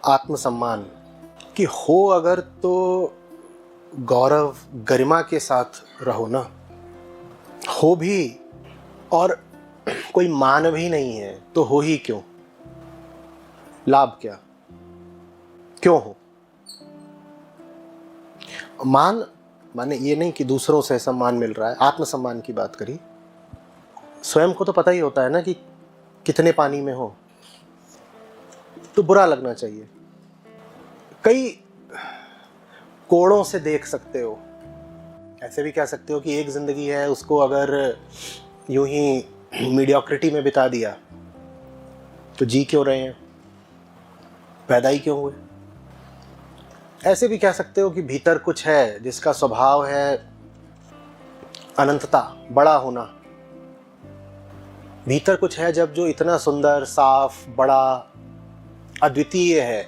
आत्मसम्मान कि हो अगर तो गौरव गरिमा के साथ रहो ना, हो भी और कोई मान भी नहीं है तो हो ही क्यों, लाभ क्या, क्यों हो। मान माने ये नहीं कि दूसरों से सम्मान मिल रहा है, आत्मसम्मान की बात करी। स्वयं को तो पता ही होता है ना कि कितने पानी में हो, तो बुरा लगना चाहिए। कई कोणों से देख सकते हो, ऐसे भी कह सकते हो कि एक जिंदगी है, उसको अगर यूं ही मीडियोक्रिटी में बिता दिया तो जी क्यों रहे हैं, पैदा ही क्यों हुए। ऐसे भी कह सकते हो कि भीतर कुछ है जिसका स्वभाव है अनंतता, बड़ा होना। भीतर कुछ है जब जो इतना सुंदर, साफ, बड़ा, अद्वितीय है,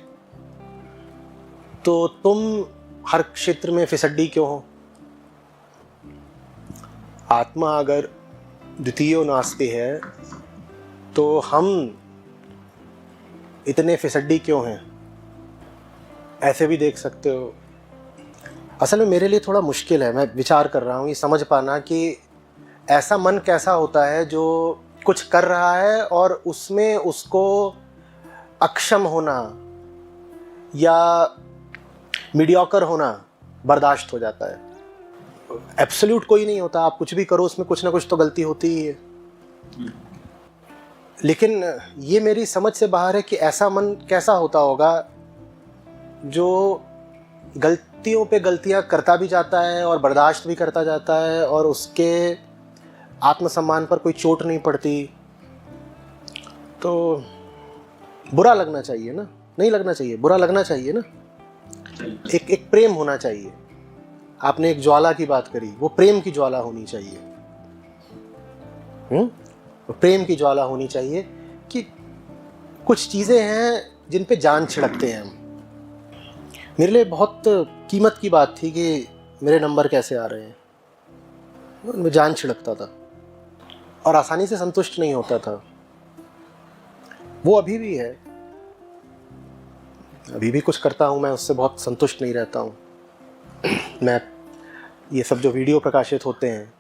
तो तुम हर क्षेत्र में फिसड्डी क्यों हो। आत्मा अगर द्वितीयो नास्ति है तो हम इतने फिसड्डी क्यों हैं, ऐसे भी देख सकते हो। असल में मेरे लिए थोड़ा मुश्किल है, मैं विचार कर रहा हूँ ये समझ पाना कि ऐसा मन कैसा होता है जो कुछ कर रहा है और उसमें उसको अक्षम होना या मीडियोकर होना बर्दाश्त हो जाता है। एब्सोल्यूट कोई नहीं होता, आप कुछ भी करो उसमें कुछ ना कुछ तो गलती होती ही है। लेकिन ये मेरी समझ से बाहर है कि ऐसा मन कैसा होता होगा जो गलतियों पे गलतियां करता भी जाता है और बर्दाश्त भी करता जाता है और उसके आत्मसम्मान पर कोई चोट नहीं पड़ती। तो बुरा लगना चाहिए ना, नहीं लगना चाहिए, बुरा लगना चाहिए ना। एक प्रेम होना चाहिए। आपने एक ज्वाला की बात करी, वो प्रेम की ज्वाला होनी चाहिए। प्रेम की ज्वाला होनी चाहिए कि कुछ चीज़ें हैं जिन पे जान छिड़कते हैं हम। मेरे लिए बहुत कीमत की बात थी कि मेरे नंबर कैसे आ रहे हैं, मैं जान छिड़कता था और आसानी से संतुष्ट नहीं होता था। वो अभी भी है, अभी भी कुछ करता हूँ मैं उससे बहुत संतुष्ट नहीं रहता हूँ। मैं ये सब जो वीडियो प्रकाशित होते हैं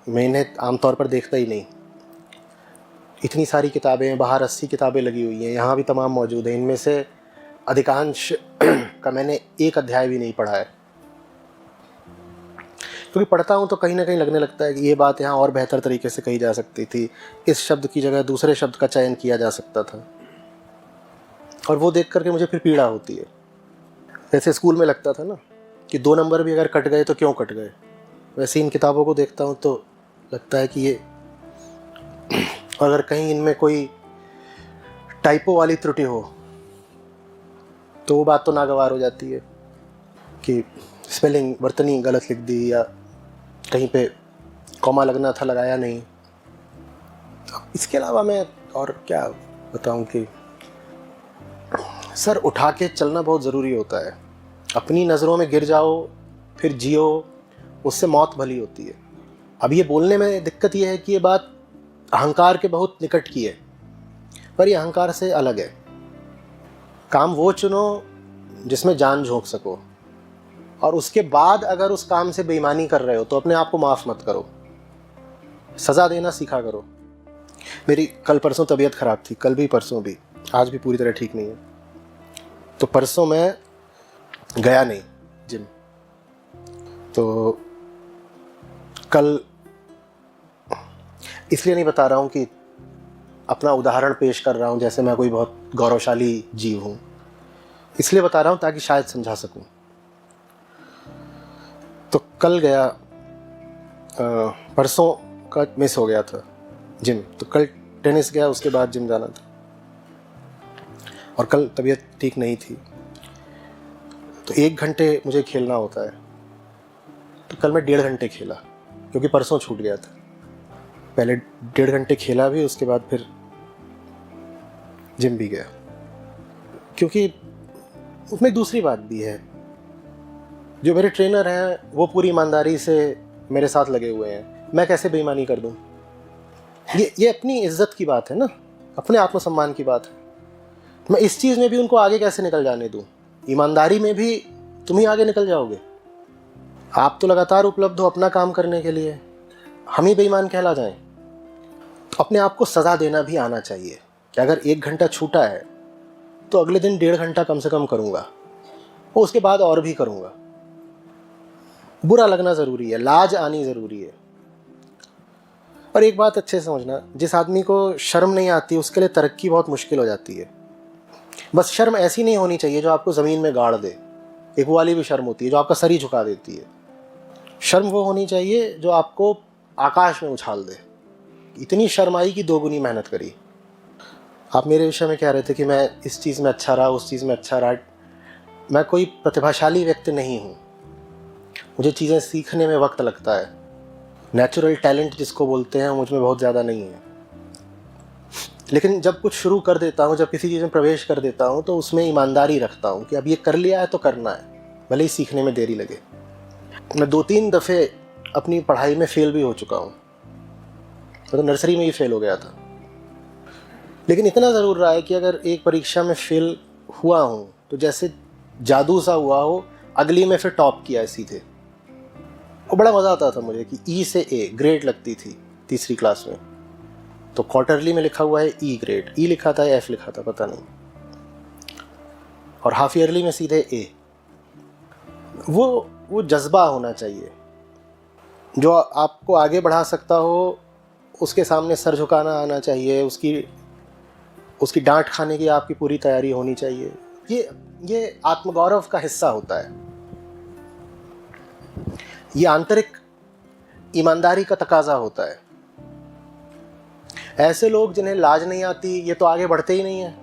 मैं इन्हें आमतौर पर देखता ही नहीं। इतनी सारी किताबें, बाहर 80 किताबें लगी हुई हैं, यहाँ भी तमाम मौजूद हैं। इनमें से अधिकांश का मैंने एक अध्याय भी नहीं पढ़ा है, क्योंकि पढ़ता हूँ तो कहीं ना कहीं लगने लगता है कि ये बात यहाँ और बेहतर तरीके से कही जा सकती थी, इस शब्द की जगह दूसरे शब्द का चयन किया जा सकता था, और वो देख करके मुझे फिर पीड़ा होती है। जैसे स्कूल में लगता था ना कि 2 नंबर भी अगर कट गए तो क्यों कट गए, वैसे इन किताबों को देखता हूँ तो लगता है कि ये, और अगर कहीं इनमें कोई टाइपो वाली त्रुटि हो तो वो बात तो नागवार हो जाती है कि स्पेलिंग वर्तनी गलत लिख दी या कहीं पे कॉमा लगना था लगाया नहीं। इसके अलावा मैं और क्या बताऊं कि सर उठा के चलना बहुत ज़रूरी होता है। अपनी नज़रों में गिर जाओ फिर जियो, उससे मौत भली होती है। अब ये बोलने में दिक्कत ये है कि ये बात अहंकार के बहुत निकट की है, पर ये अहंकार से अलग है। काम वो चुनो जिसमें जान झोंक सको, और उसके बाद अगर उस काम से बेईमानी कर रहे हो तो अपने आप को माफ़ मत करो, सज़ा देना सीखा करो। मेरी कल परसों तबीयत ख़राब थी, कल भी परसों भी, आज भी पूरी तरह ठीक नहीं है। तो परसों मैं गया नहीं जिम, तो कल इसलिए नहीं बता रहा हूँ कि अपना उदाहरण पेश कर रहा हूँ जैसे मैं कोई बहुत गौरवशाली जीव हूँ, इसलिए बता रहा हूँ ताकि शायद समझा सकूँ। तो कल गया, परसों का मिस हो गया था जिम, तो कल टेनिस गया, उसके बाद जिम जाना था, और कल तबीयत ठीक नहीं थी। तो 1 घंटे मुझे खेलना होता है, तो कल मैं 1.5 घंटे खेला क्योंकि परसों छूट गया था। पहले 1.5 घंटे खेला भी, उसके बाद फिर जिम भी गया, क्योंकि उसमें दूसरी बात भी है। जो मेरे ट्रेनर हैं वो पूरी ईमानदारी से मेरे साथ लगे हुए हैं, मैं कैसे बेईमानी कर दूं। ये अपनी इज्जत की बात है ना, अपने आत्मसम्मान की बात है। मैं इस चीज़ में भी उनको आगे कैसे निकल जाने दूँ? ईमानदारी में भी तुम ही आगे निकल जाओगे। आप तो लगातार उपलब्ध हो अपना काम करने के लिए, हम ही बेईमान कहला जाएं? तो अपने आप को सज़ा देना भी आना चाहिए कि अगर 1 घंटा छूटा है तो अगले दिन 1.5 घंटा कम से कम करूँगा, और उसके बाद और भी करूँगा। बुरा लगना ज़रूरी है, लाज आनी ज़रूरी है। और एक बात अच्छे से समझना, जिस आदमी को शर्म नहीं आती उसके लिए तरक्की बहुत मुश्किल हो जाती है। बस शर्म ऐसी नहीं होनी चाहिए जो आपको ज़मीन में गाड़ दे, एक वाली भी शर्म होती है जो आपका सर ही झुका देती है। शर्म वो होनी चाहिए जो आपको आकाश में उछाल दे। इतनी शर्म आई कि 2 गुनी मेहनत करी। आप मेरे विषय में कह रहे थे कि मैं इस चीज़ में अच्छा रहा, उस चीज़ में अच्छा रहा। मैं कोई प्रतिभाशाली व्यक्ति नहीं हूँ, मुझे चीज़ें सीखने में वक्त लगता है। नेचुरल टैलेंट जिसको बोलते हैं मुझ में बहुत ज़्यादा नहीं है, लेकिन जब कुछ शुरू कर देता हूँ, जब किसी चीज़ में प्रवेश कर देता हूँ तो उसमें ईमानदारी रखता हूँ कि अब ये कर लिया है तो करना है, भले ही सीखने में देरी लगे। मैं 2-3 दफ़े अपनी पढ़ाई में फ़ेल भी हो चुका हूँ, तो नर्सरी में ही फ़ेल हो गया था। लेकिन इतना ज़रूर रहा है कि अगर एक परीक्षा में फ़ेल हुआ हूँ तो जैसे जादू सा हुआ हो, अगली में फिर टॉप किया है सीधे। और बड़ा मज़ा आता था मुझे कि ई से ए ग्रेड लगती थी 3री क्लास में, तो क्वार्टरली में लिखा हुआ है ई ग्रेड, ई लिखा था या एफ लिखा था पता नहीं, और हाफ ईयरली में सीधे ए। वो जज्बा होना चाहिए जो आपको आगे बढ़ा सकता हो, उसके सामने सर झुकाना आना चाहिए, उसकी डांट खाने की आपकी पूरी तैयारी होनी चाहिए। ये आत्मगौरव का हिस्सा होता है, ये आंतरिक ईमानदारी का तकाजा होता है। ऐसे लोग जिन्हें लाज नहीं आती ये तो आगे बढ़ते ही नहीं हैं,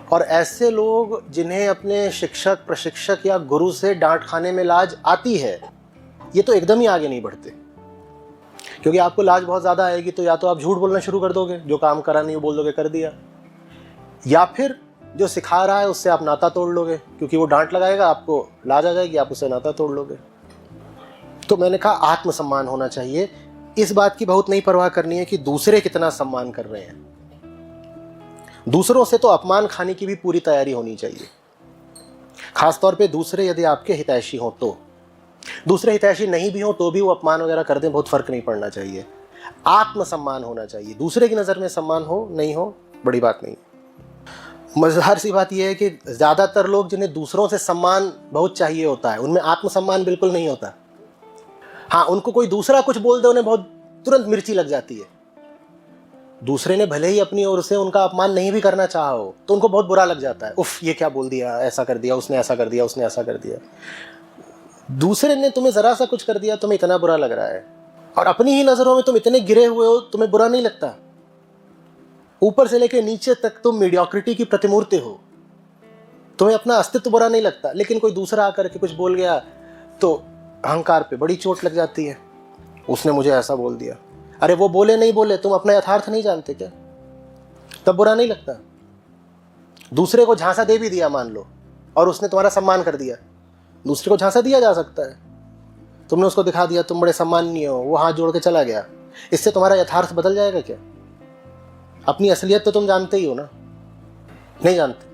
और ऐसे लोग जिन्हें अपने शिक्षक, प्रशिक्षक या गुरु से डांट खाने में लाज आती है ये तो एकदम ही आगे नहीं बढ़ते। क्योंकि आपको लाज बहुत ज़्यादा आएगी तो या तो आप झूठ बोलना शुरू कर दोगे, जो काम करा नहीं वो बोल दोगे कर दिया, या फिर जो सिखा रहा है उससे आप नाता तोड़ लोगे, क्योंकि वो डांट लगाएगा, आपको लाज आ जाएगी, आप उससे नाता तोड़ लोगे। तो मैंने कहा आत्मसम्मान होना चाहिए। इस बात की बहुत नहीं परवाह करनी है कि दूसरे कितना सम्मान कर रहे हैं, दूसरों से तो अपमान खाने की भी पूरी तैयारी होनी चाहिए। खासतौर पे दूसरे यदि आपके हितैषी हों तो, दूसरे हितैषी नहीं भी हो तो भी वो अपमान वगैरह कर दें, बहुत फर्क नहीं पड़ना चाहिए। आत्मसम्मान होना चाहिए, दूसरे की नज़र में सम्मान हो नहीं हो बड़ी बात नहीं। मज़ेदार सी बात यह है कि ज़्यादातर लोग जिन्हें दूसरों से सम्मान बहुत चाहिए होता है उनमें आत्मसम्मान बिल्कुल नहीं होता। हाँ, उनको कोई दूसरा कुछ बोल दे उन्हें बहुत तुरंत मिर्ची लग जाती है। दूसरे ने भले ही अपनी ओर से उनका अपमान नहीं भी करना चाहा हो तो उनको बहुत बुरा लग जाता है, उफ ये क्या बोल दिया, ऐसा कर दिया, उसने ऐसा कर दिया, उसने ऐसा कर दिया। दूसरे ने तुम्हें ज़रा सा कुछ कर दिया, तुम्हें इतना बुरा लग रहा है, और अपनी ही नज़रों में तुम इतने गिरे हुए हो, तुम्हें बुरा नहीं लगता। ऊपर से लेकर नीचे तक तुम मीडियोक्रिटी की प्रतिमूर्ति हो, तुम्हें अपना अस्तित्व बुरा नहीं लगता। लेकिन कोई दूसरा आकर के कुछ बोल गया तो अहंकार पे बड़ी चोट लग जाती है, उसने मुझे ऐसा बोल दिया। अरे वो बोले नहीं बोले, तुम अपना यथार्थ नहीं जानते क्या? तब बुरा नहीं लगता। दूसरे को झांसा दे भी दिया मान लो, और उसने तुम्हारा सम्मान कर दिया। दूसरे को झांसा दिया जा सकता है, तुमने उसको दिखा दिया तुम बड़े सम्माननीय हो, वो हाथ जोड़ के चला गया, इससे तुम्हारा यथार्थ बदल जाएगा क्या? अपनी असलियत तो तुम जानते ही हो ना, नहीं जानते।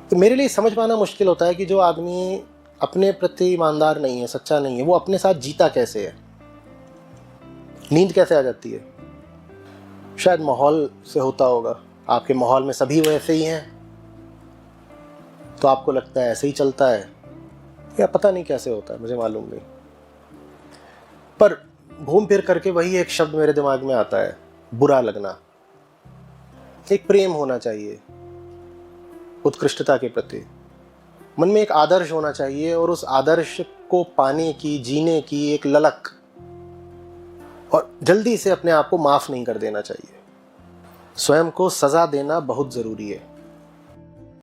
तो मेरे लिए समझ पाना मुश्किल होता है कि जो आदमी अपने प्रति ईमानदार नहीं है, सच्चा नहीं है, वो अपने साथ जीता कैसे है, नींद कैसे आ जाती है। शायद माहौल से होता होगा, आपके माहौल में सभी वैसे ही हैं तो आपको लगता है ऐसे ही चलता है, या पता नहीं कैसे होता है, मुझे मालूम नहीं। पर घूम फिर करके वही एक शब्द मेरे दिमाग में आता है, बुरा लगना। एक प्रेम होना चाहिए उत्कृष्टता के प्रति, मन में एक आदर्श होना चाहिए, और उस आदर्श को पाने की, जीने की एक ललक, और जल्दी से अपने आप को माफ नहीं कर देना चाहिए। स्वयं को सजा देना बहुत जरूरी है।